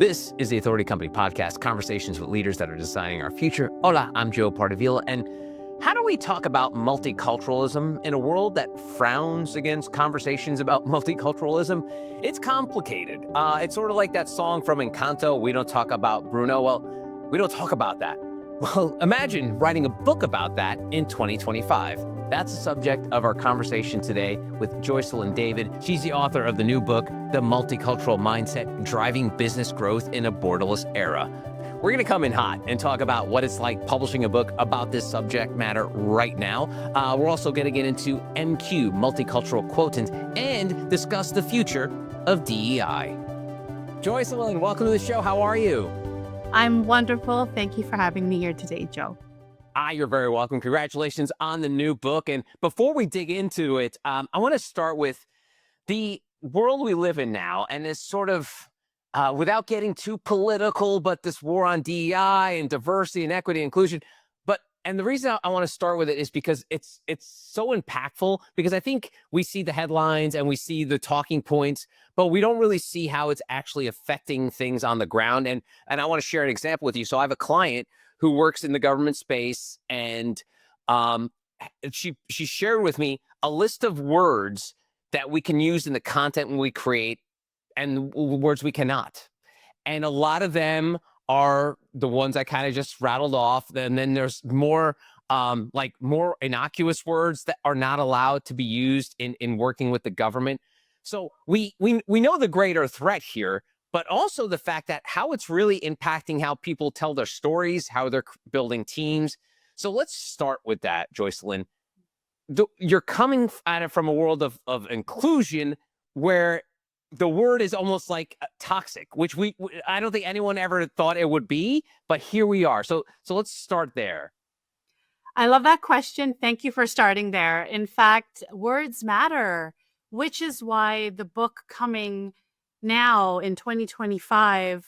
This is the Authority Company Podcast, conversations with leaders that are designing our future. Hola, I'm Joe Pardavila. And how do we talk about multiculturalism in a world that frowns against conversations about multiculturalism? It's complicated. It's sort of like that song from Encanto, We Don't Talk About Bruno. Well, we don't talk about that. Well, imagine writing a book about that in 2025. That's the subject of our conversation today with Joycelyn David. She's the author of the new book, The Multicultural Mindset, Driving Business Growth in a Borderless Era. We're going to come in hot and talk about what it's like publishing a book about this subject matter right now. We're also going to get into MQ, Multicultural Quotient, and discuss the future of DEI. Joycelyn, welcome to the show. How are you? I'm wonderful. Thank you for having me here today, Joe. You're very welcome. Congratulations on the new book. And before we dig into it, I want to start with the world we live in now, and this sort of, without getting too political, but this war on DEI and diversity and equity and inclusion. And the reason I want to start with it is because it's so impactful, because I think we see the headlines and we see the talking points, but we don't really see how it's actually affecting things on the ground. And I want to share an example with you. So I have a client who works in the government space, and she shared with me a list of words that we can use in the content we create and words we cannot. And a lot of them are the ones I kind of just rattled off. And then there's more more innocuous words that are not allowed to be used in working with the government. So we know the greater threat here, but also the fact that how it's really impacting how people tell their stories, how they're building teams. So let's start with that, Joycelyn. You're coming at it from a world of inclusion where the word is almost like toxic, which I don't think anyone ever thought it would be, but here we are. So let's start there. I love that question. Thank you for starting there. In fact, words matter, which is why the book coming now in 2025,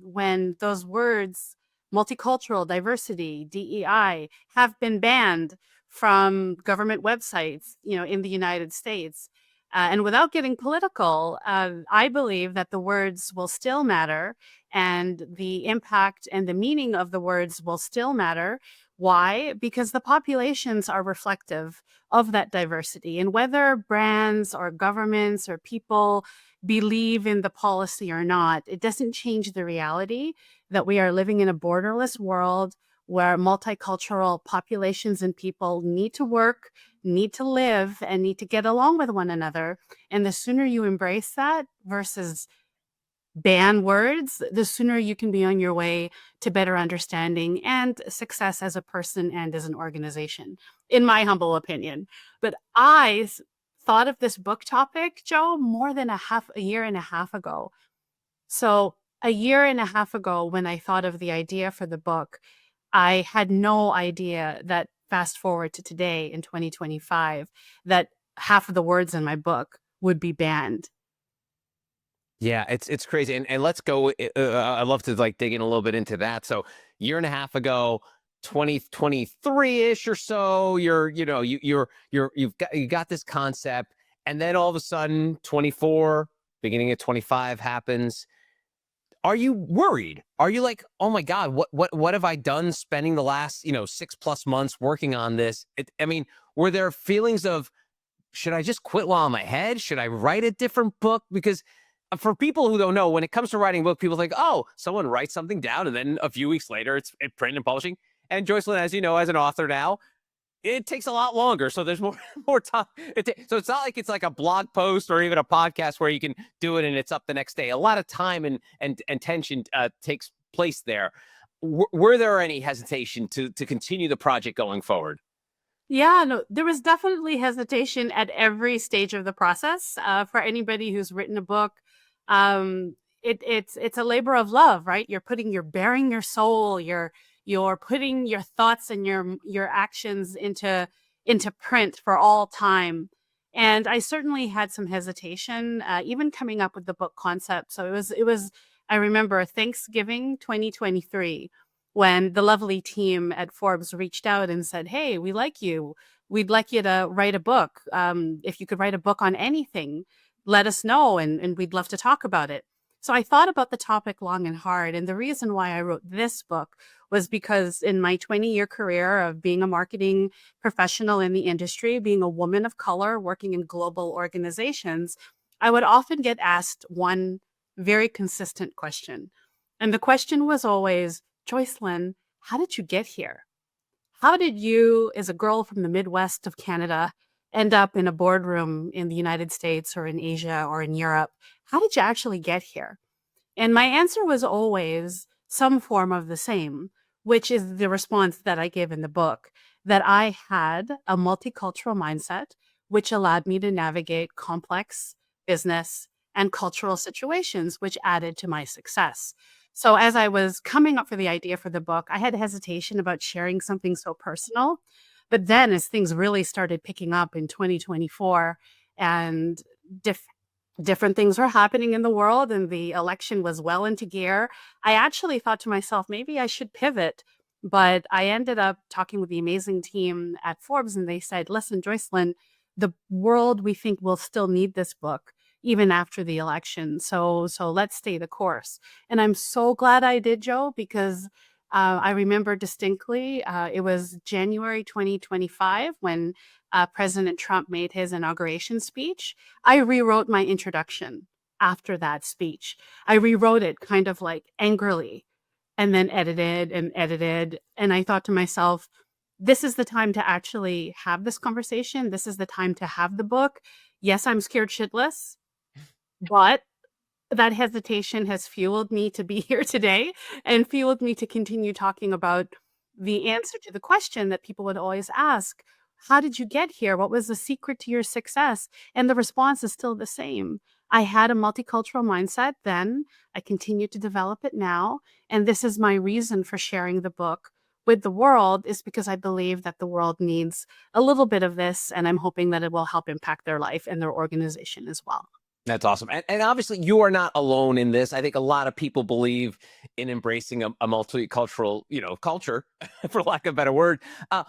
when those words, multicultural, diversity, DEI, have been banned from government websites, in the United States. And without getting political, I believe that the words will still matter, and the impact and the meaning of the words will still matter. Why? Because the populations are reflective of that diversity. And whether brands or governments or people believe in the policy or not, it doesn't change the reality that we are living in a borderless world where multicultural populations and people need to work, need to live, and need to get along with one another. And the sooner you embrace that versus ban words, the sooner you can be on your way to better understanding and success as a person and as an organization, in my humble opinion. But I thought of this book topic, Joe, more than a year and a half ago. So a year and a half ago, when I thought of the idea for the book, I had no idea that fast forward to today in 2025, that half of the words in my book would be banned. Yeah, it's crazy. And let's go. I'd love to dig in a little bit into that. So year and a half ago, 2023-ish or so, you've got this concept, and then all of a sudden 24, beginning of 25 happens. Are you worried? Are you like, oh my God, what have I done spending the last, 6+ months working on this? Were there feelings of, should I just quit while I'm ahead? Should I write a different book? Because for people who don't know, when it comes to writing a book, people think, oh, someone writes something down and then a few weeks later it's print and publishing. And Joycelyn, as you know, as an author now, it takes a lot longer. So there's more time. So it's not like it's like a blog post or even a podcast where you can do it and it's up the next day. A lot of time and tension takes place there. Were there any hesitation to continue the project going forward? Yeah, no, there was definitely hesitation at every stage of the process. For anybody who's written a book, it's a labor of love, right? You're bearing your soul, you're putting your thoughts and your actions into print for all time. And I certainly had some hesitation, even coming up with the book concept. So it was, I remember Thanksgiving 2023, when the lovely team at Forbes reached out and said, hey, we like you. We'd like you to write a book. If you could write a book on anything, let us know, and we'd love to talk about it. So I thought about the topic long and hard. And the reason why I wrote this book was because in my 20-year career of being a marketing professional in the industry, being a woman of color, working in global organizations, I would often get asked one very consistent question. And the question was always, Joycelyn, how did you get here? How did you, as a girl from the Midwest of Canada, end up in a boardroom in the United States or in Asia or in Europe? How did you actually get here? And my answer was always some form of the same, which is the response that I give in the book, that I had a multicultural mindset, which allowed me to navigate complex business and cultural situations, which added to my success. So as I was coming up for the idea for the book, I had hesitation about sharing something so personal. But then as things really started picking up in 2024 and different things were happening in the world and the election was well into gear, I actually thought to myself, maybe I should pivot. But I ended up talking with the amazing team at Forbes, and they said, listen, Joycelyn, the world, we think, will still need this book even after the election. So let's stay the course. And I'm so glad I did, Joe, because I remember distinctly, it was January 2025 when President Trump made his inauguration speech. I rewrote my introduction after that speech. I rewrote it kind of like angrily and then edited and edited. And I thought to myself, this is the time to actually have this conversation. This is the time to have the book. Yes, I'm scared shitless, but that hesitation has fueled me to be here today and fueled me to continue talking about the answer to the question that people would always ask. How did you get here? What was the secret to your success? And the response is still the same. I had a multicultural mindset then. I continue to develop it now. And this is my reason for sharing the book with the world, is because I believe that the world needs a little bit of this. And I'm hoping that it will help impact their life and their organization as well. That's awesome. And obviously you are not alone in this. I think a lot of people believe in embracing a multicultural, culture, for lack of a better word.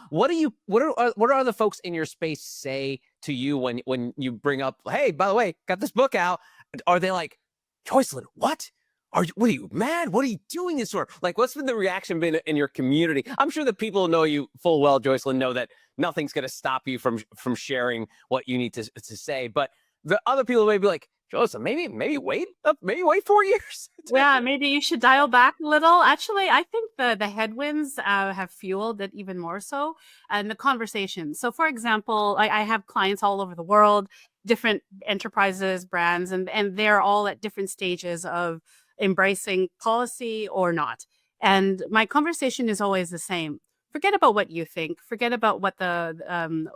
What are the folks in your space say to you when you bring up, hey, by the way, got this book out? Are they like, Joycelyn, what? What are you mad? What are you doing this for? Like, what's been the reaction been in your community? I'm sure the people who know you full well, Joycelyn, know that nothing's going to stop you from sharing what you need to say. But the other people may be like, Joseph, maybe wait 4 years. Yeah, maybe you should dial back a little. Actually, I think the headwinds have fueled it even more so, and the conversation. So, for example, I have clients all over the world, different enterprises, brands, and they're all at different stages of embracing policy or not. And my conversation is always the same. Forget about what you think. Forget about what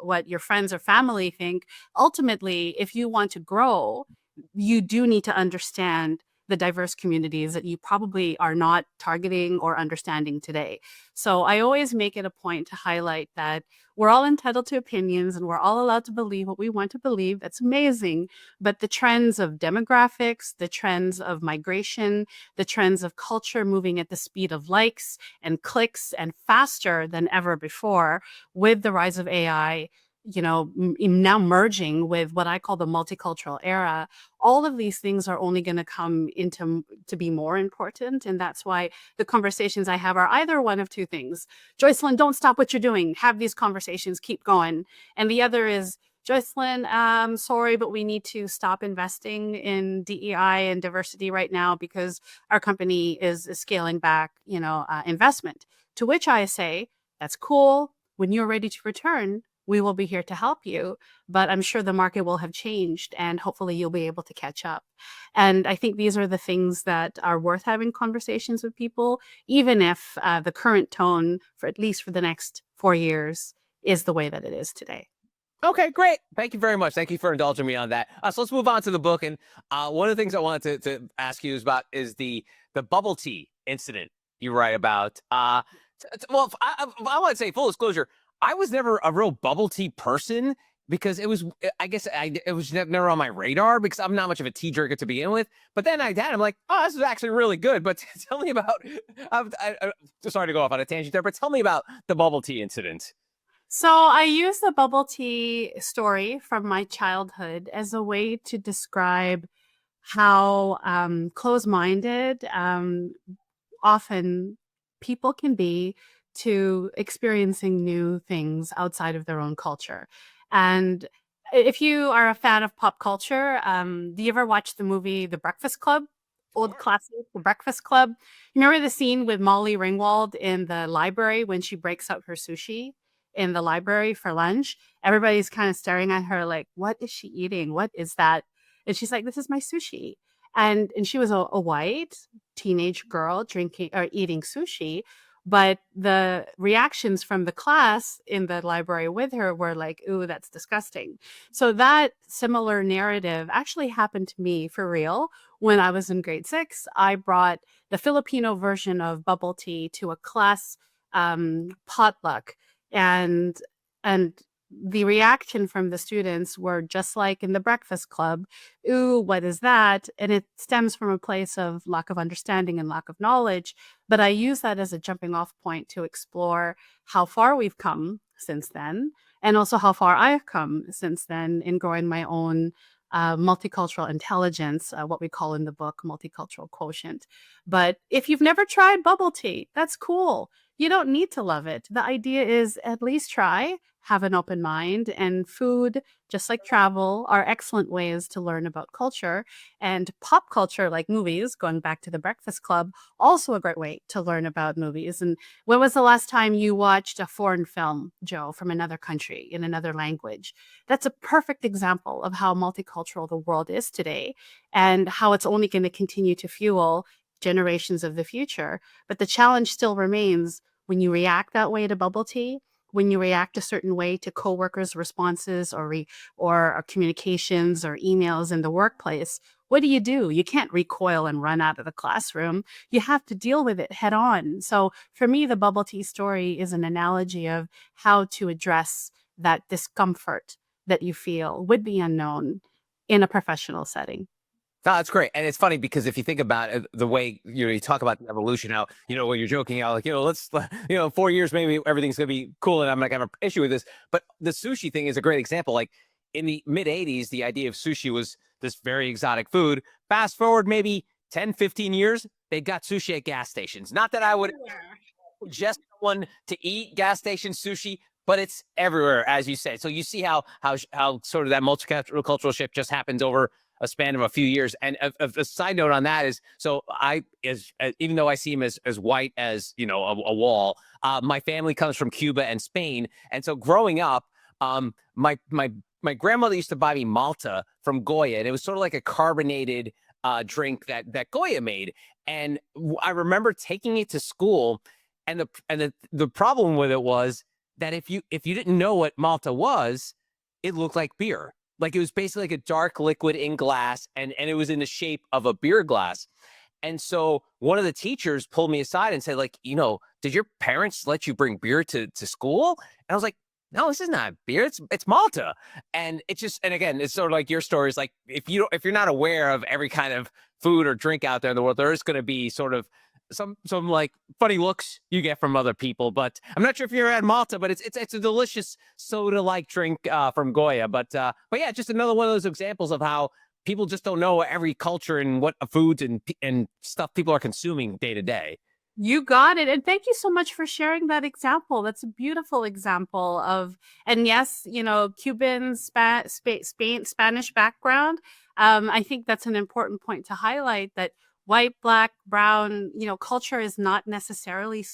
what your friends or family think. Ultimately, if you want to grow, you do need to understand the diverse communities that you probably are not targeting or understanding today. So I always make it a point to highlight that we're all entitled to opinions and we're all allowed to believe what we want to believe. That's amazing. But the trends of demographics, the trends of migration, the trends of culture moving at the speed of likes and clicks and faster than ever before, with the rise of AI, now merging with what I call the multicultural era, all of these things are only going to come into to be more important. And that's why the conversations I have are either one of two things. Joycelyn, don't stop what you're doing. Have these conversations, keep going. And the other is, Joycelyn, sorry, but we need to stop investing in DEI and diversity right now because our company is scaling back, investment. To which I say, that's cool. When you're ready to return, we will be here to help you, but I'm sure the market will have changed and hopefully you'll be able to catch up. And I think these are the things that are worth having conversations with people, even if the current tone, for at least for the next 4 years, is the way that it is today. Okay, great. Thank you very much. Thank you for indulging me on that. So let's move on to the book. And one of the things I wanted to ask you is the bubble tea incident you write about. Well, I want to say full disclosure, I was never a real bubble tea person because it was never on my radar because I'm not much of a tea drinker to begin with. But then I'm like, oh, this is actually really good. But tell me about, I'm sorry to go off on a tangent there, but tell me about the bubble tea incident. So I use the bubble tea story from my childhood as a way to describe how close-minded often people can be to experiencing new things outside of their own culture. And if you are a fan of pop culture, do you ever watch the movie The Breakfast Club? Old classic, The Breakfast Club. You remember the scene with Molly Ringwald in the library when she breaks out her sushi in the library for lunch? Everybody's kind of staring at her like, what is she eating? What is that? And she's like, this is my sushi. And she was a white teenage girl drinking or eating sushi, but the reactions from the class in the library with her were like, ooh, that's disgusting. So that similar narrative actually happened to me for real when I was in grade 6. I brought the Filipino version of bubble tea to a class potluck, and and the reaction from the students were just like in the Breakfast Club. Ooh, what is that? And it stems from a place of lack of understanding and lack of knowledge. But I use that as a jumping off point to explore how far we've come since then, and also how far I've come since then in growing my own multicultural intelligence, what we call in the book Multicultural Quotient. But if you've never tried bubble tea, that's cool. You don't need to love it. The idea is at least try, have an open mind, and food, just like travel, are excellent ways to learn about culture. And pop culture, like movies, going back to the Breakfast Club, also a great way to learn about movies. And when was the last time you watched a foreign film, Joe, from another country in another language? That's a perfect example of how multicultural the world is today and how it's only going to continue to fuel generations of the future. But the challenge still remains when you react that way to bubble tea, when you react a certain way to coworkers' responses or communications or emails in the workplace. What do? You can't recoil and run out of the classroom. You have to deal with it head on. So for me, the bubble tea story is an analogy of how to address that discomfort that you feel with the unknown in a professional setting. No, that's great. And it's funny because if you think about it, the way, you talk about the evolution, how, when you're joking out, like, let's, 4 years, maybe everything's going to be cool and I'm not going to have an issue with this. But the sushi thing is a great example. Like in the mid 80s, the idea of sushi was this very exotic food. Fast forward maybe 10, 15 years, they got sushi at gas stations. Not that I would just someone to eat gas station sushi, but it's everywhere, as you say. So you see how sort of that multicultural shift just happens over a span of a few years. And a side note on that is, so even though I see him as white as a wall, my family comes from Cuba and Spain, and so growing up, my grandmother used to buy me Malta from Goya, and it was sort of like a carbonated drink that Goya made. And I remember taking it to school, and the problem with it was that if you didn't know what Malta was, it looked like beer. Like it was basically like a dark liquid in glass, and it was in the shape of a beer glass. And so one of the teachers pulled me aside and said, like, did your parents let you bring beer to school? And I was like, no, this is not beer. It's Malta. And and again, it's sort of like your story is like, if you're not aware of every kind of food or drink out there in the world, there is going to be sort of some like funny looks you get from other people. But I'm not sure if you're at Malta, but it's a delicious soda like drink from Goya. But yeah, just another one of those examples of how people just don't know every culture and what foods and stuff people are consuming day to day. You got it. And thank you so much for sharing that example. That's a beautiful example of, and yes, Cuban, Spain, Spanish background. I think that's an important point to highlight, that white, black, brown, culture is not necessarily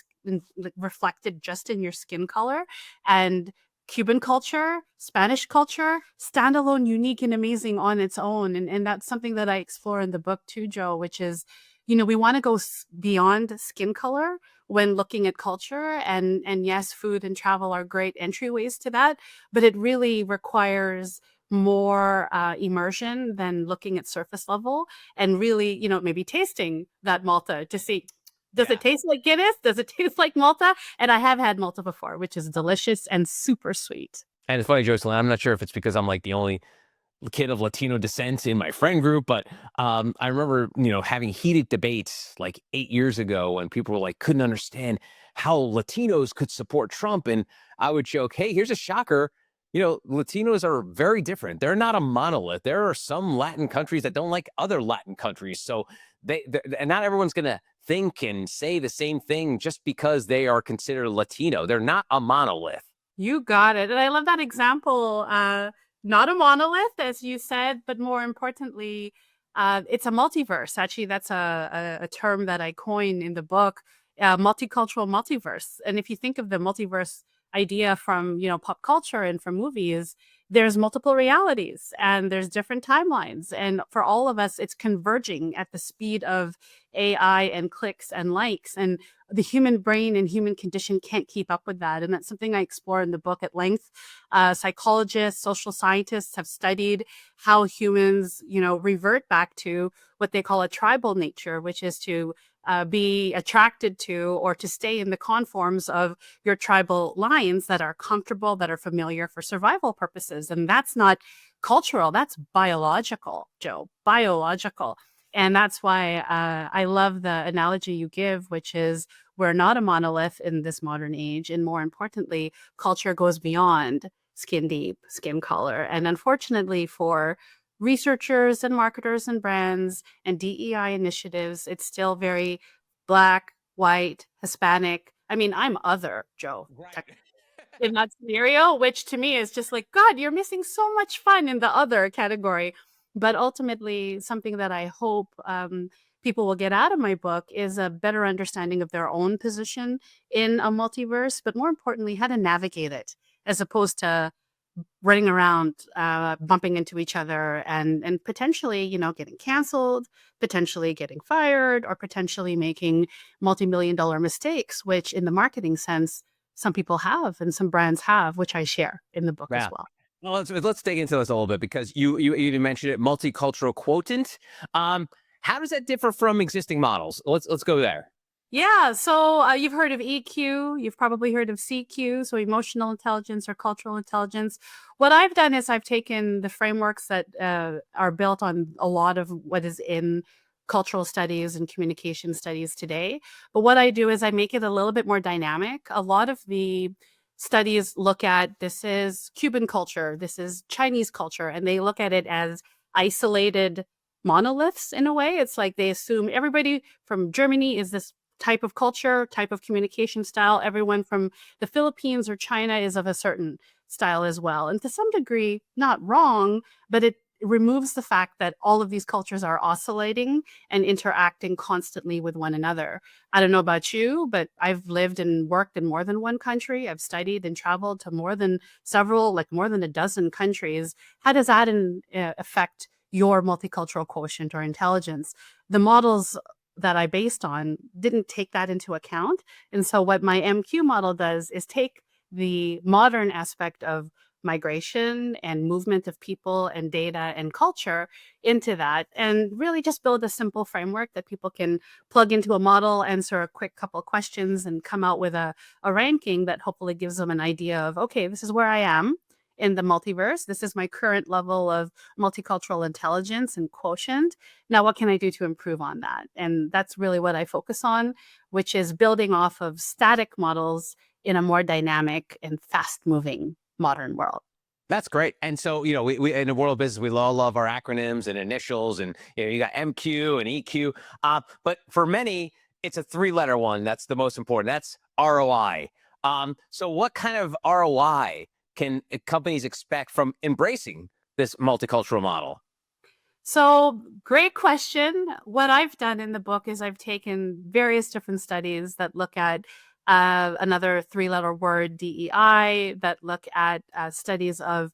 reflected just in your skin color. And Cuban culture, Spanish culture, standalone, unique, and amazing on its own. And that's something that I explore in the book too, Joe, which is, we want to go beyond skin color when looking at culture. And yes, food and travel are great entryways to that, but it really requires more immersion than looking at surface level, and really, maybe tasting that Malta to see, does it taste like Guinness? Does it taste like Malta? And I have had Malta before, which is delicious and super sweet. And it's funny, Joycelyn, I'm not sure if it's because I'm like the only kid of Latino descent in my friend group, but I remember, having heated debates like 8 years ago when people were like, couldn't understand how Latinos could support Trump. And I would joke, hey, here's a shocker. Latinos are very different. They're not a monolith. There are some Latin countries that don't like other Latin countries. So and not everyone's going to think and say the same thing just because they are considered Latino. They're not a monolith. You got it. And I love that example. Not a monolith, as you said, but more importantly, it's a multiverse. Actually, that's a term that I coined in the book, multicultural multiverse. And if you think of the multiverse idea from, pop culture and from movies, there's multiple realities and there's different timelines. And for all of us, it's converging at the speed of AI and clicks and likes. And the human brain and human condition can't keep up with that. And that's something I explore in the book at length. Psychologists, social scientists have studied how humans, revert back to what they call a tribal nature, which is to be attracted to or to stay in the conforms of your tribal lines that are comfortable, that are familiar for survival purposes. And that's not cultural, that's biological, Joe, biological. And that's why I love the analogy you give, which is we're not a monolith in this modern age. And more importantly, culture goes beyond skin deep, skin color. And unfortunately for researchers and marketers and brands and DEI initiatives, it's still very Black, white, Hispanic. I mean, I'm other, Joe. Right. In that scenario, which to me is just like, God, you're missing so much fun in the other category. But ultimately, something that I hope people will get out of my book is a better understanding of their own position in a multiverse, but more importantly, how to navigate it, as opposed to running around, bumping into each other and potentially, getting canceled, potentially getting fired, or potentially making multi-million-dollar mistakes, which in the marketing sense, some people have and some brands have, which I share in the book as well. Well, let's dig into this a little bit, because you mentioned it, multicultural quotient. How does that differ from existing models? Let's go there. Yeah, so you've heard of EQ, you've probably heard of CQ, so emotional intelligence or cultural intelligence. What I've done is I've taken the frameworks that are built on a lot of what is in cultural studies and communication studies today. But what I do is I make it a little bit more dynamic. A lot of the studies look at, this is Cuban culture, this is Chinese culture, and they look at it as isolated monoliths in a way. It's like they assume everybody from Germany is this type of culture, type of communication style. Everyone from the Philippines or China is of a certain style as well. And to some degree, not wrong, but it removes the fact that all of these cultures are oscillating and interacting constantly with one another. I don't know about you, but I've lived and worked in more than one country. I've studied and traveled to more than a dozen countries. How does that affect your multicultural quotient or intelligence? The models that I based on didn't take that into account. And so what my MQ model does is take the modern aspect of migration and movement of people and data and culture into that, and really just build a simple framework that people can plug into a model, answer a quick couple questions, and come out with a ranking that hopefully gives them an idea of, okay, this is where I am in the multiverse. This is my current level of multicultural intelligence and quotient. Now, what can I do to improve on that? And that's really what I focus on, which is building off of static models in a more dynamic and fast-moving modern world. That's great. And so, we in the world of business, we all love our acronyms and initials, and you got MQ and EQ. But for many, it's a 3-letter one. That's the most important. That's ROI. So what kind of ROI can companies expect from embracing this multicultural model? So, great question. What I've done in the book is I've taken various different studies that look at another 3-letter word, DEI, that look at studies of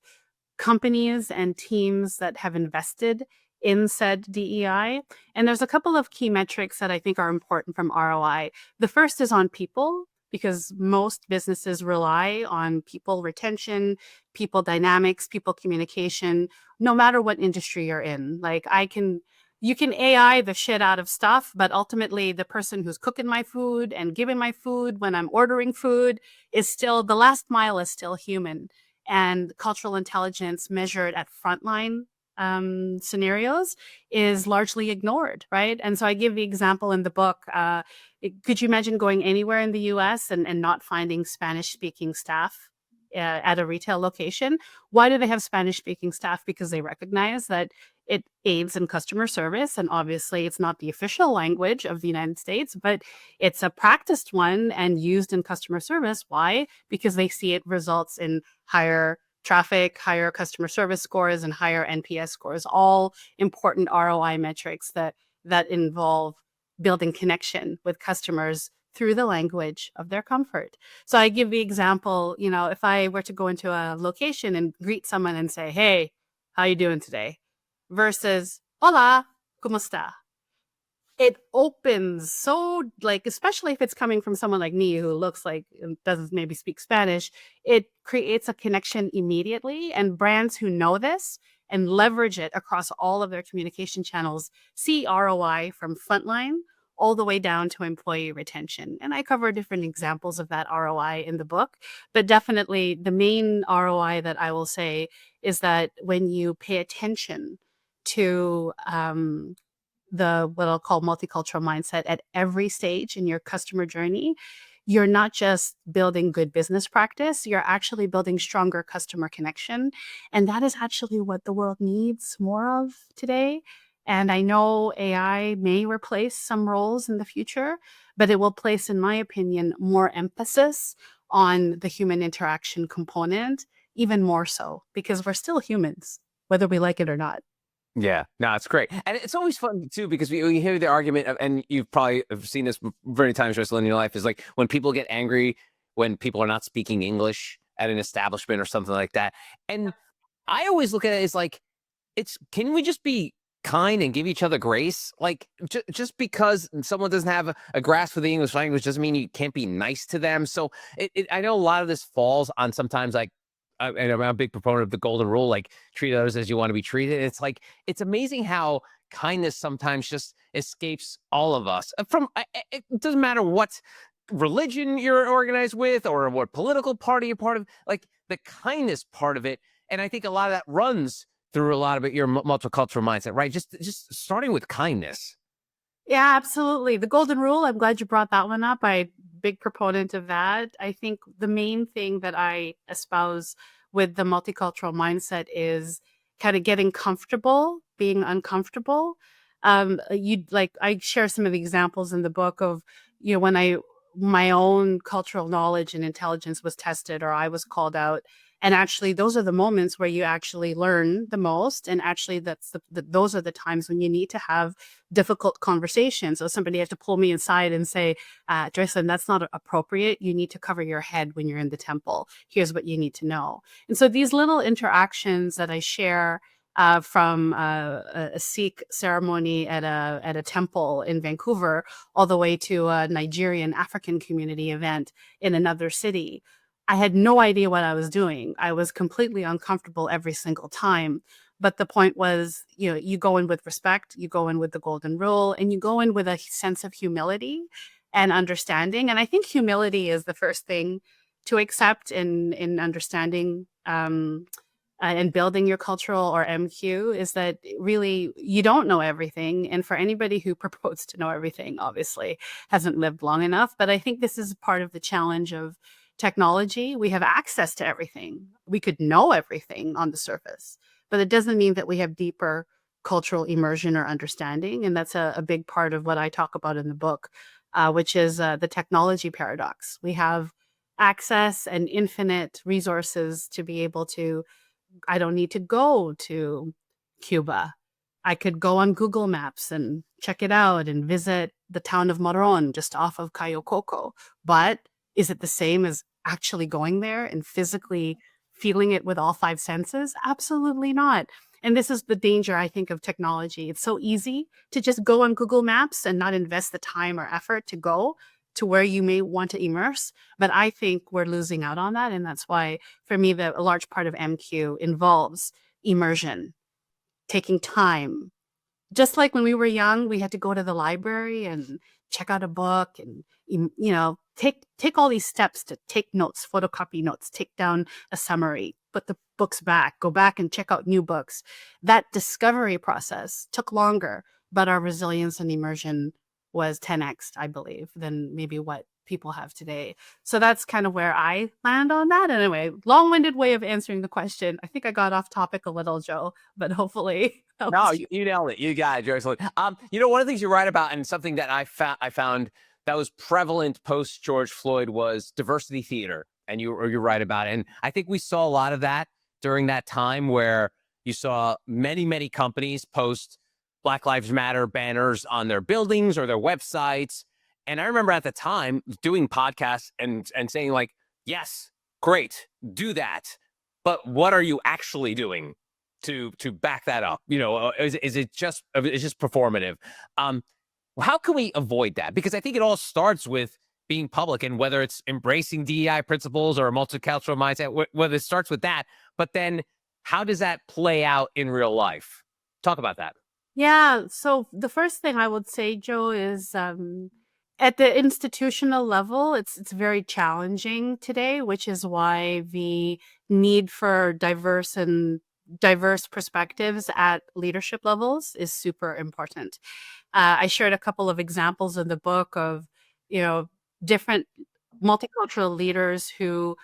companies and teams that have invested in said DEI. And there's a couple of key metrics that I think are important from ROI. The first is on people, because most businesses rely on people retention, people dynamics, people communication, no matter what industry you're in. Like you can AI the shit out of stuff, but ultimately the person who's cooking my food and giving my food when I'm ordering food is still, the last mile is still human. And cultural intelligence measured at frontline scenarios is largely ignored, right? And so I give the example in the book. Could you imagine going anywhere in the US and not finding Spanish speaking staff? at a retail location. Why do they have Spanish speaking staff? Because they recognize that it aids in customer service. And obviously, it's not the official language of the United States, but it's a practiced one and used in customer service. Why? Because they see it results in higher traffic, higher customer service scores, and higher NPS scores, all important ROI metrics that involve building connection with customers through the language of their comfort. So I give the example, if I were to go into a location and greet someone and say, "Hey, how you doing today?" versus "Hola, ¿cómo está?" It opens so, like, especially if it's coming from someone like me who looks like and doesn't maybe speak Spanish, it creates a connection immediately. And brands who know this and leverage it across all of their communication channels see ROI from frontline all the way down to employee retention. And I cover different examples of that ROI in the book, but definitely the main ROI that I will say is that when you pay attention to the what I'll call multicultural mindset at every stage in your customer journey, you're not just building good business practice, you're actually building stronger customer connection. And that is actually what the world needs more of today. And I know AI may replace some roles in the future, but it will place, in my opinion, more emphasis on the human interaction component, even more so, because we're still humans, whether we like it or not. Yeah, no, it's great. And it's always fun too, because we hear the argument of, and you've probably have seen this many times, Joycelyn, in your life, is like when people get angry when people are not speaking English at an establishment or something like that. And I always look at it as like, can we just be kind and give each other grace? Like, just because someone doesn't have a grasp of the English language doesn't mean you can't be nice to them. So I know a lot of this falls on sometimes, like, and I'm a big proponent of the golden rule, like treat others as you want to be treated. It's like, it's amazing how kindness sometimes just escapes all of us. It doesn't matter what religion you're organized with or what political party you're part of, like the kindness part of it. And I think a lot of that runs through a lot of it, your multicultural mindset, right? Just starting with kindness. Yeah, absolutely. The golden rule, I'm glad you brought that one up. I'm a big proponent of that. I think the main thing that I espouse with the multicultural mindset is kind of getting comfortable, being uncomfortable. I share some of the examples in the book of, when my own cultural knowledge and intelligence was tested or I was called out. And actually, those are the moments where you actually learn the most. And actually, those are the times when you need to have difficult conversations. So somebody has to pull me aside and say, Joycelyn, that's not appropriate. You need to cover your head when you're in the temple. Here's what you need to know. And so these little interactions that I share from a Sikh ceremony at a temple in Vancouver, all the way to a Nigerian African community event in another city. I had no idea what I was doing. I was completely uncomfortable every single time. But the point was, you go in with respect, you go in with the golden rule, and you go in with a sense of humility and understanding. And I think humility is the first thing to accept in understanding and building your cultural or MQ, is that really you don't know everything. And for anybody who purports to know everything, obviously hasn't lived long enough. But I think this is part of the challenge of technology. We have access to everything. We could know everything on the surface, but it doesn't mean that we have deeper cultural immersion or understanding. And that's a big part of what I talk about in the book, which is the technology paradox. We have access and infinite resources to be able to, I don't need to go to Cuba. I could go on Google Maps and check it out and visit the town of Moron just off of Cayo Coco. But is it the same as actually going there and physically feeling it with all five senses? Absolutely not. And this is the danger, I think, of technology. It's so easy to just go on Google Maps and not invest the time or effort to go to where you may want to immerse. But I think we're losing out on that. And that's why, for me, a large part of MQ involves immersion, taking time. Just like when we were young, we had to go to the library and check out a book and, take all these steps to take notes, photocopy notes, take down a summary, put the books back, go back and check out new books. That discovery process took longer, but our resilience and immersion was 10x, I believe, than maybe what people have today. So that's kind of where I land on that. Anyway, long-winded way of answering the question. I think I got off topic a little, Joe, but hopefully No, helps you. you nailed it. You got it, Joycelyn. One of the things you're right about, and something that I found that was prevalent post George Floyd was diversity theater, and you're right about it. And I think we saw a lot of that during that time where you saw many companies post Black Lives Matter banners on their buildings or their websites. And I remember at the time doing podcasts and saying like, yes, great, do that. But what are you actually doing to back that up? Is it just performative? How can we avoid that? Because I think it all starts with being public, and whether it's embracing DEI principles or a multicultural mindset, whether it starts with that, but then how does that play out in real life? Talk about that. Yeah. So the first thing I would say, Joe, is at the institutional level, it's very challenging today, which is why the need for diverse perspectives at leadership levels is super important. I shared a couple of examples in the book of, different multicultural leaders who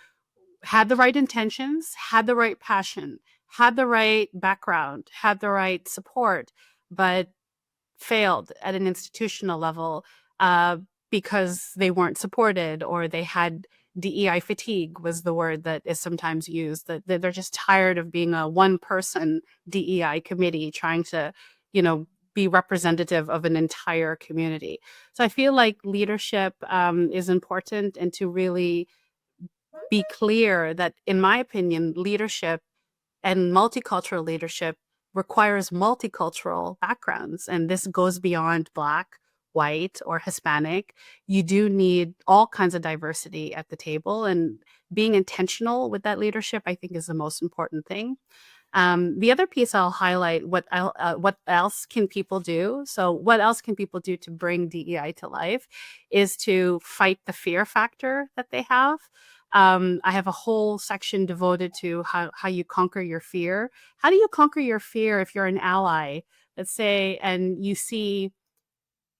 had the right intentions, had the right passion, had the right background, had the right support, but failed at an institutional level uh, because they weren't supported, or they had DEI fatigue was the word that is sometimes used, that they're just tired of being a one person DEI committee trying to, be representative of an entire community. So I feel like leadership is important, and to really be clear that, in my opinion, leadership and multicultural leadership requires multicultural backgrounds. And this goes beyond Black, white, or Hispanic. You do need all kinds of diversity at the table. And being intentional with that leadership, I think, is the most important thing. The other piece I'll highlight, what else can people do? So what else can people do to bring DEI to life is to fight the fear factor that they have. I have a whole section devoted to how you conquer your fear. How do you conquer your fear if you're an ally, let's say, and you see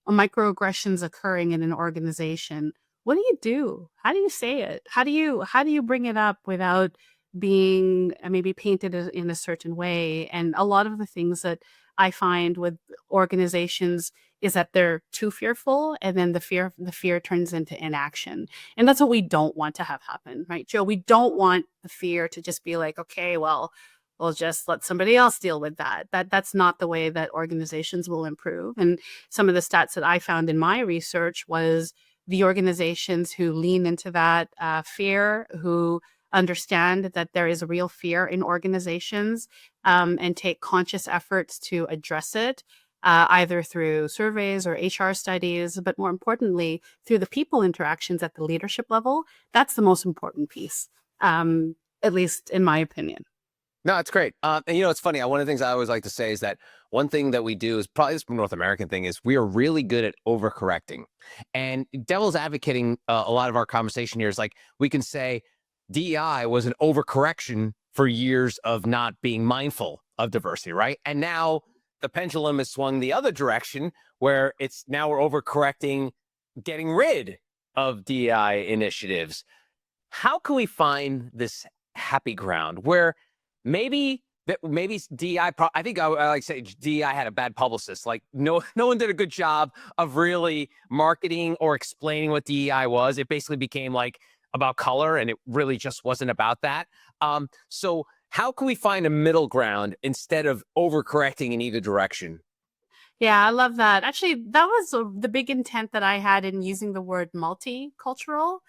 microaggressions occurring in an organization? What do you do? How do you say it? How do you bring it up without being maybe painted in a certain way? And a lot of the things that I find with organizations is that they're too fearful, and then the fear turns into inaction. And that's what we don't want to have happen, right, Joe? We don't want the fear to just be like, okay, well, we'll just let somebody else deal with that. That's not the way that organizations will improve. And some of the stats that I found in my research was the organizations who lean into that fear, who understand that there is a real fear in organizations, and take conscious efforts to address it, either through surveys or HR studies, but more importantly, through the people interactions at the leadership level. That's the most important piece, at least in my opinion. No, it's great. And it's funny. One of the things I always like to say is that one thing that we do is probably this North American thing is we are really good at overcorrecting, and devil's advocating a lot of our conversation here is like, we can say DEI was an overcorrection for years of not being mindful of diversity, right? And now the pendulum has swung the other direction where it's now we're overcorrecting, getting rid of DEI initiatives. How can we find this happy ground where maybe DEI, I think I like to say DEI had a bad publicist. Like no one did a good job of really marketing or explaining what DEI was. It basically became like about color, and it really just wasn't about that. So how can we find a middle ground instead of overcorrecting in either direction? Yeah, I love that. Actually, that was the big intent that I had in using the word multicultural.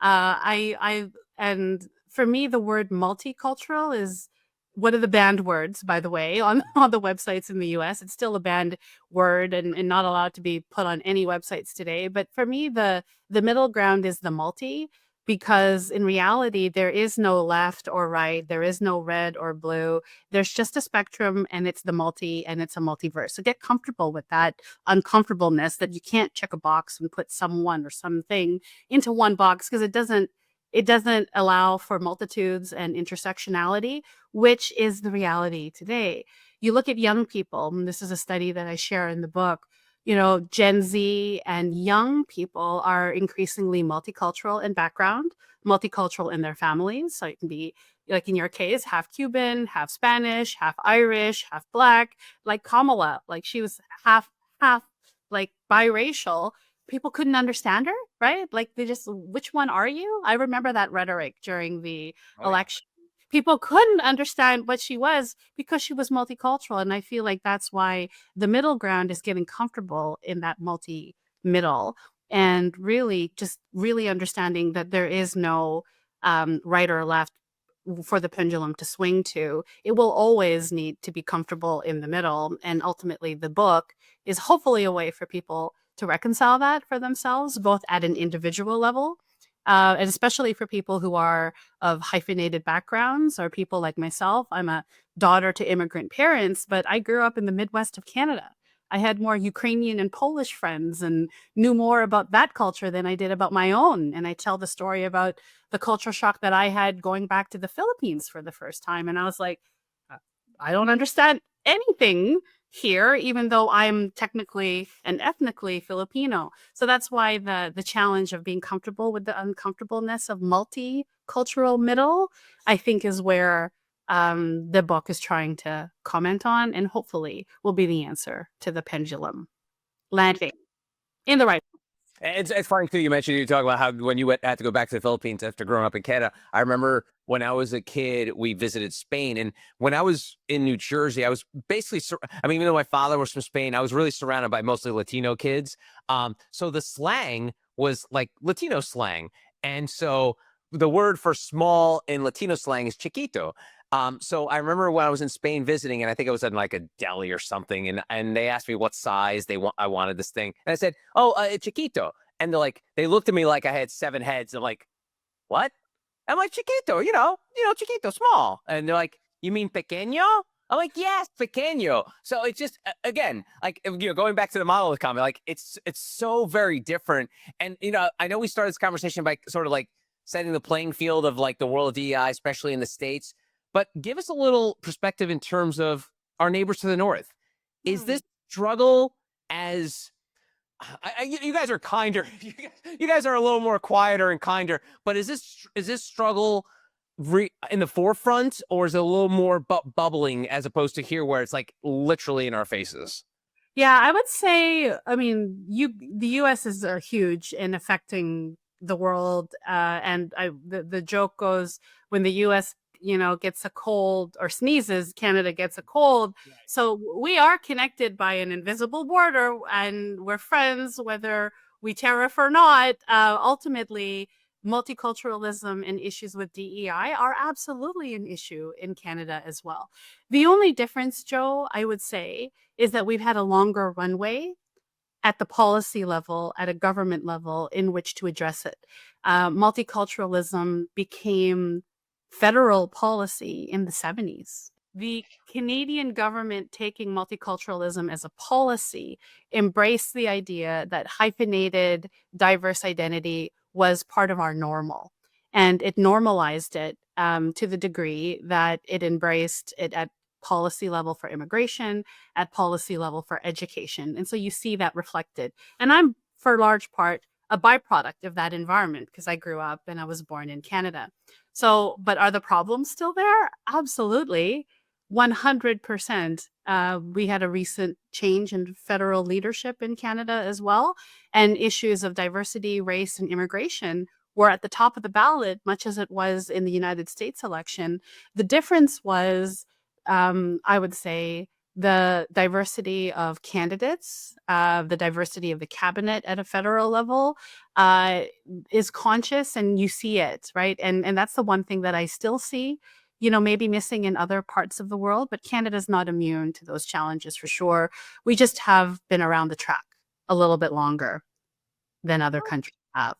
And for me, the word multicultural is one of the banned words, by the way, on all the websites in the US. It's still a banned word, and not allowed to be put on any websites today. But for me, the middle ground is the multi, because in reality, there is no left or right. There is no red or blue. There's just a spectrum, and it's the multi, and it's a multiverse. So get comfortable with that uncomfortableness, that you can't check a box and put someone or something into one box, because it doesn't allow for multitudes and intersectionality, which is the reality today. You look at young people, and this is a study that I share in the book. Gen Z and young people are increasingly multicultural in background, multicultural in their families. So it can be, like in your case, half Cuban, half Spanish, half Irish, half Black, like Kamala, like she was half like biracial. People couldn't understand her, right? Like they just, which one are you? I remember that rhetoric during the Oh, yeah. election. People couldn't understand what she was because she was multicultural. And I feel like that's why the middle ground is getting comfortable in that multi middle, and really just really understanding that there is no right or left for the pendulum to swing to. It will always need to be comfortable in the middle. And ultimately, the book is hopefully a way for people to reconcile that for themselves, both at an individual level, and especially for people who are of hyphenated backgrounds or people like myself. I'm a daughter to immigrant parents, but I grew up in the Midwest of Canada. I had more Ukrainian and Polish friends and knew more about that culture than I did about my own. And I tell the story about the culture shock that I had going back to the Philippines for the first time. And I was like, I don't understand anything here, even though I'm technically and ethnically Filipino. So that's why the challenge of being comfortable with the uncomfortableness of multicultural middle, I think, is where the book is trying to comment on, and hopefully will be the answer to the pendulum landing in the right. It's funny too. You mentioned you talk about how when you had to go back to the Philippines after growing up in Canada. I remember when I was a kid, we visited Spain, and when I was in New Jersey, I was basically, I mean, even though my father was from Spain, I was really surrounded by mostly Latino kids. So the slang was like Latino slang, and so the word for small in Latino slang is chiquito. So I remember when I was in Spain visiting, and I think I was in like a deli or something, and they asked me what size I wanted this thing, and I said, "Oh, it's chiquito." And they looked at me like I had 7 heads. I'm like, "What?" I'm like, "Chiquito, chiquito, small." And they're like, "You mean pequeño?" I'm like, "Yes, pequeño." So it's just again, like going back to the monolith comment, like it's so very different. And I know we started this conversation by sort of like setting the playing field of like the world of DEI, especially in the States. But give us a little perspective in terms of our neighbors to the north. Is this struggle as you guys are kinder? You guys are a little more quieter and kinder. But is this struggle in the forefront, or is it a little more bubbling as opposed to here, where it's like literally in our faces? Yeah, I would say, I mean, the US is huge in affecting the world. And the joke goes, when the US, gets a cold or sneezes, Canada gets a cold. Right. So we are connected by an invisible border, and we're friends, whether we tariff or not. Ultimately, multiculturalism and issues with DEI are absolutely an issue in Canada as well. The only difference, Joe, I would say, is that we've had a longer runway at the policy level, at a government level, in which to address it. Multiculturalism became federal policy in the 70s. The Canadian government, taking multiculturalism as a policy, embraced the idea that hyphenated diverse identity was part of our normal. And it normalized it to the degree that it embraced it at policy level for immigration, at policy level for education. And so you see that reflected. And I'm, for large part, a byproduct of that environment because I grew up and I was born in Canada. So, but are the problems still there? Absolutely. 100%. We had a recent change in federal leadership in Canada as well. And issues of diversity, race, and immigration were at the top of the ballot, much as it was in the United States election. The difference was, I would say, the diversity of candidates, the diversity of the cabinet at a federal level is conscious, and you see it, right? And that's the one thing that I still see, maybe missing in other parts of the world, but Canada's not immune to those challenges for sure. We just have been around the track a little bit longer than other countries have.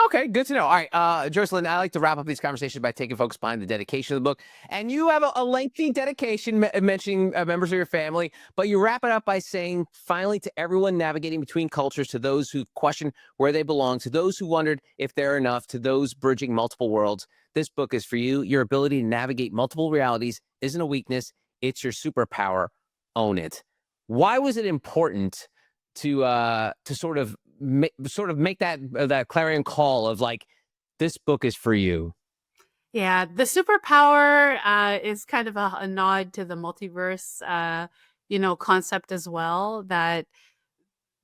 Okay, good to know. All right, Joycelyn, I like to wrap up these conversations by taking folks behind the dedication of the book. And you have a lengthy dedication mentioning members of your family, but you wrap it up by saying, finally, to everyone navigating between cultures, to those who question where they belong, to those who wondered if they're enough, to those bridging multiple worlds, this book is for you. Your ability to navigate multiple realities isn't a weakness, it's your superpower. Own it. Why was it important to sort of make that clarion call of like, this book is for you? Yeah, the superpower is kind of a nod to the multiverse, concept as well. That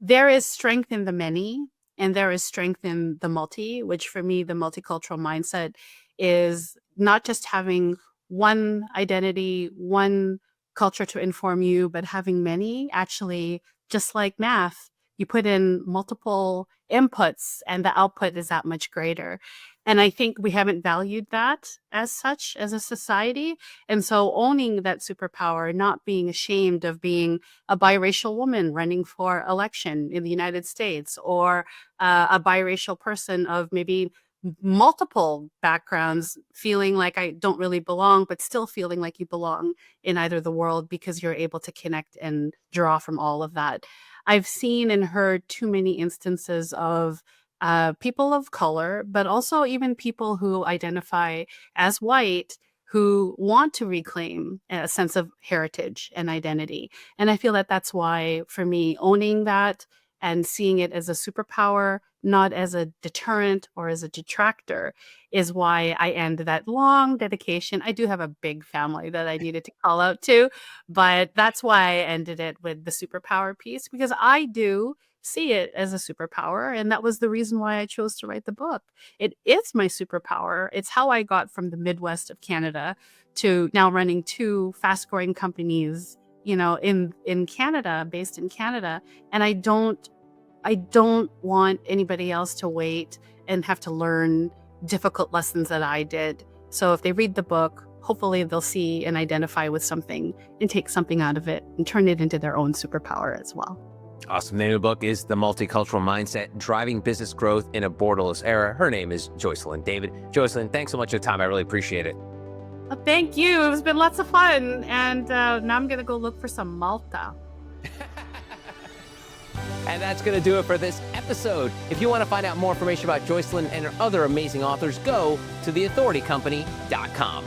there is strength in the many, and there is strength in the multi. Which for me, the multicultural mindset is not just having one identity, one culture to inform you, but having many. Actually, just like math, you put in multiple inputs, and the output is that much greater. And I think we haven't valued that as such as a society. And so owning that superpower, not being ashamed of being a biracial woman running for election in the United States, or a biracial person of maybe multiple backgrounds, feeling like I don't really belong, but still feeling like you belong in either the world because you're able to connect and draw from all of that. I've seen and heard too many instances of people of color, but also even people who identify as white, who want to reclaim a sense of heritage and identity. And I feel that that's why, for me, owning that and seeing it as a superpower, not as a deterrent or as a detractor, is why I end that long dedication. I do have a big family that I needed to call out to, but that's why I ended it with the superpower piece, because I do see it as a superpower. And that was the reason why I chose to write the book. It is my superpower. It's how I got from the Midwest of Canada to now running two fast growing companies, in Canada, based in Canada. And I don't want anybody else to wait and have to learn difficult lessons that I did. So if they read the book, hopefully they'll see and identify with something and take something out of it and turn it into their own superpower as well. Awesome. The name of the book is The Multicultural Mindset, Driving Business Growth in a Borderless Era. Her name is Joycelyn David. Joycelyn, thanks so much for the time. I really appreciate it. Well, thank you. It's been lots of fun. And now I'm going to go look for some Malta. And that's going to do it for this episode. If you want to find out more information about Joycelyn and her other amazing authors, go to theauthoritycompany.com.